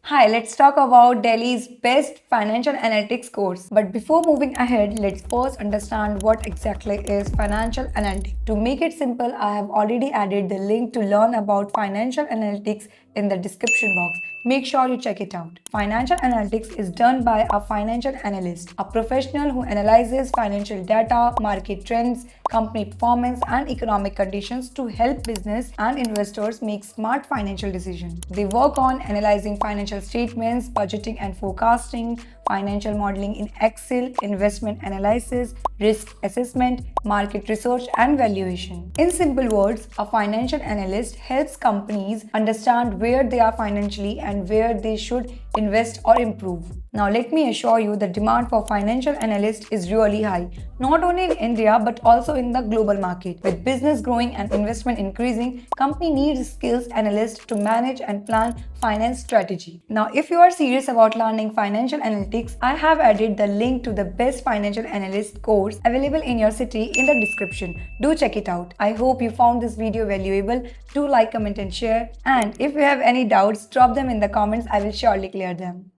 Hi, let's talk about Delhi's best financial analytics course. But before moving ahead, let's first understand what exactly is financial analytics. To make it simple, I have already added the link to learn about financial analytics in the description box. Make sure you check it out. Financial analytics is done by a financial analyst, a professional who analyzes financial data, market trends, company performance, and economic conditions to help business and investors make smart financial decisions. They work on analyzing financial statements, budgeting and forecasting, financial modeling in Excel, investment analysis, risk assessment, market research, and valuation. In simple words, a financial analyst helps companies understand where they are financially and where they should invest or improve. Now, let me assure you the demand for financial analysts is really high, not only in India but also in the global market. With business growing and investment increasing, company needs skills analysts to manage and plan finance strategy. Now, if you are serious about learning financial analytics, I have added the link to the best financial analyst course available in your city in the description. Do check it out. I hope you found this video valuable. Do like, comment and share. And if you have any doubts, drop them in the comments. I will surely clear them.